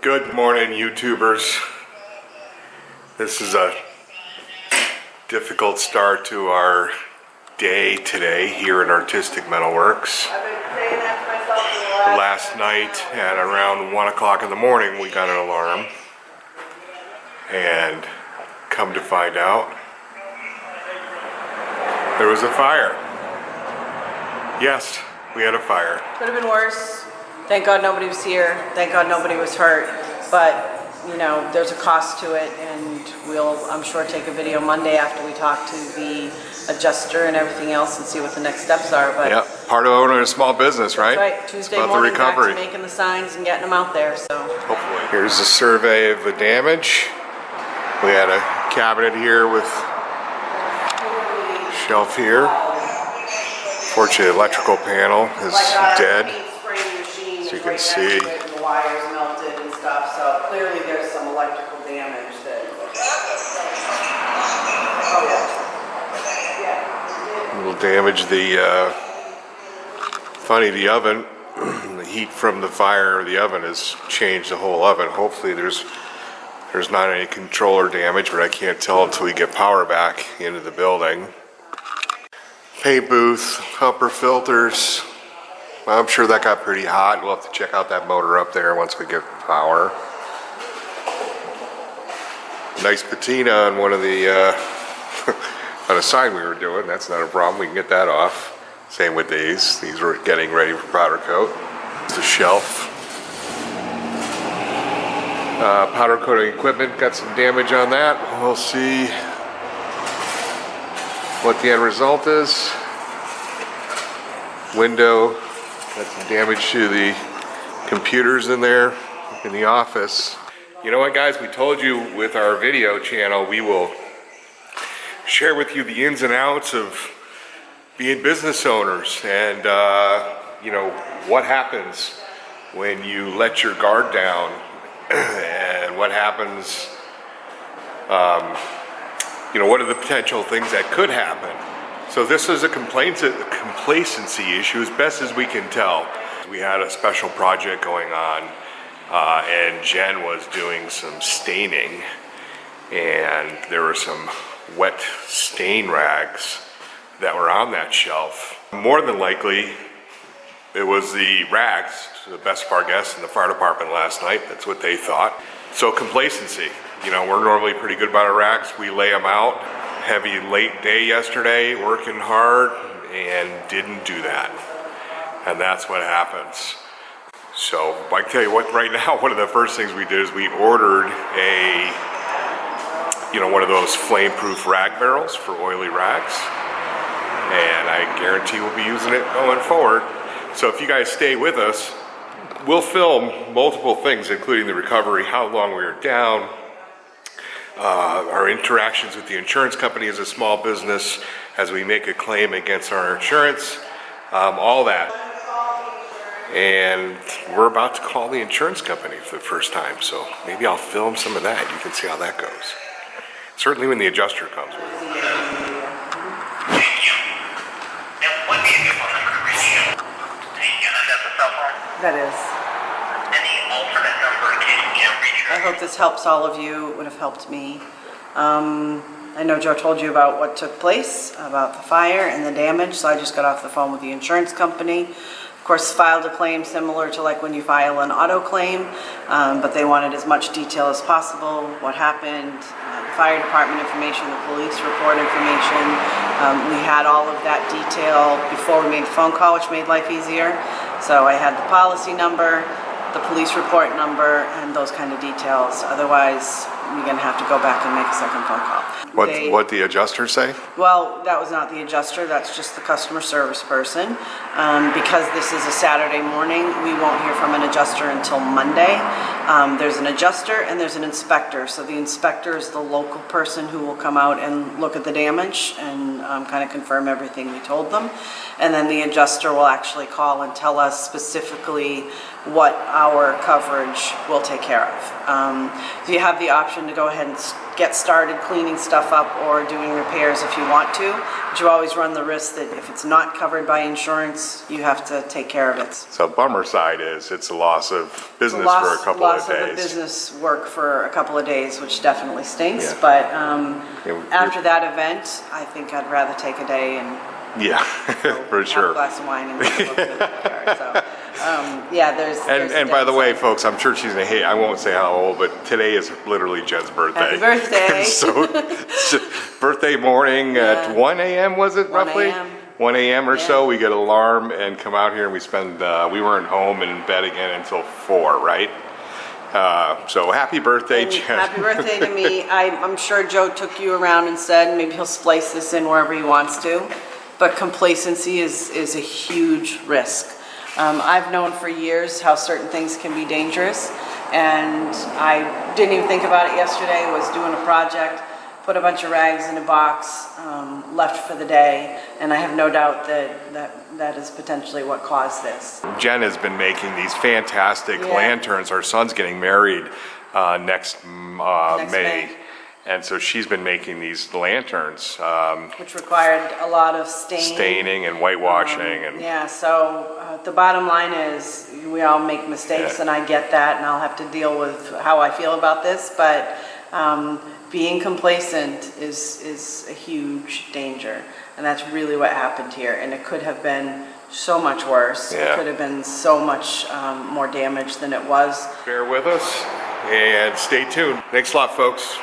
Good morning, YouTubers. This is a difficult start to our day today here at Artistic Metalworks. Last night at around 1 o'clock in the morning we got an alarm, and come to find out there was a fire. Yes, we had a fire. Could have been worse. Thank God nobody was here. Thank God nobody was hurt. But, you know, there's a cost to it, and we'll, I'm sure, take a video Monday after we talk to the adjuster and everything else and see what the next steps are. But yeah, part of owning a small business, right? That's right. Tuesday about morning, the recovery. back to making the signs and getting them out there. So hopefully. Here's a survey of the damage. We had a cabinet here with shelf here. Fortunately, the electrical panel is dead. As you can see, the wires melted and stuff, so clearly there's some electrical damage that. will damage the the oven. The heat from the fire of the oven has changed the whole oven. Hopefully there's not any controller damage, but I can't tell until we get power back into the building. Paint booth, upper filters. I'm sure that got pretty hot. We'll have to check out that motor up there once we get power. Nice patina on one of the on a sign we were doing. That's not a problem. We can get that off. Same with these. These were getting ready for powder coat. It's a shelf. Powder coating equipment got some damage on that. We'll see what the end result is. Window. Got some damage to the computers in there in the office. You know what, guys? We told you with our video channel we will share with you the ins and outs of being business owners, and you know what happens when you let your guard down, and what happens. You know, what are the potential things that could happen? So this is a complacency issue, as best as we can tell. We had a special project going on, and Jen was doing some staining, and there were some wet stain rags that were on that shelf. More than likely, it was the rags, to the best of our guess, in the fire department last night. That's what they thought. So complacency. You know, we're normally pretty good about our rags. We lay them out. Heavy late day yesterday, working hard, and didn't do that. And that's what happens. So I can tell you what, right now, one of the first things we did is we ordered one of those flame-proof rag barrels for oily rags. And I guarantee we'll be using it going forward. So if you guys stay with us, we'll film multiple things, including the recovery, how long we were down, our interactions with the insurance company as a small business as we make a claim against our insurance, all that. And we're about to call the insurance company for the first time, so maybe I'll film some of that. You can see how that goes. Certainly when the adjuster comes. That is. I hope this helps all of you. It would have helped me. I know Joe told you about what took place, about the fire and the damage, so I just got off the phone with the insurance company. Of course, filed a claim similar to like when you file an auto claim, but they wanted as much detail as possible, what happened, the fire department information, the police report information. We had all of that detail before we made the phone call, which made life easier. So I had the policy number, the police report number, and those kind of details. Otherwise, you're going to have to go back and make a second phone call. What the adjuster say? Well, that was not the adjuster. That's just the customer service person. Because this is a Saturday morning, we won't hear from an adjuster until Monday. There's an adjuster and there's an inspector. So the inspector is the local person who will come out and look at the damage and kind of confirm everything we told them. And then the adjuster will actually call and tell us specifically what our coverage will take care of. So you have the option to go ahead and get started cleaning stuff up or doing repairs if you want to. But you always run the risk that if it's not covered by insurance, you have to take care of it. So bummer side is it's a loss of business for a couple of Loss of the days. business work for a couple of days, which definitely stinks. Yeah. But Yeah, after that event, I think I'd rather take a day and Yeah, for have a sure. glass of wine and look at the backyard. So, yeah, there's And by the way, downside. folks, I'm sure she's gonna hate. I won't say how old, but today is literally Jen's birthday. Happy birthday. So, birthday morning at 1 a.m. was it 1 roughly? a.m. 1 a.m. or Yeah. so. We get an alarm and come out here and we spend. We weren't home and in bed again until 4, right? So happy birthday, And Jen. happy birthday to me. I'm sure Joe took you around and said maybe he'll splice this in wherever he wants to, but complacency is a huge risk. I've known for years how certain things can be dangerous, and I didn't even think about it yesterday. Was doing a project, put a bunch of rags in a box, left for the day, and I have no doubt that is potentially what caused this. Jen has been making these fantastic Yeah. lanterns. Our son's getting married next Next May. and so she's been making these lanterns, Which required a lot of staining and whitewashing, and Yeah, so the bottom line is we all make mistakes, Yeah. and I get that, and I'll have to deal with how I feel about this, but being complacent is a huge danger, and that's really what happened here, and it could have been so much worse. It Yeah. could have been so much more damage than it was. bear with us and stay tuned. Thanks a lot, folks.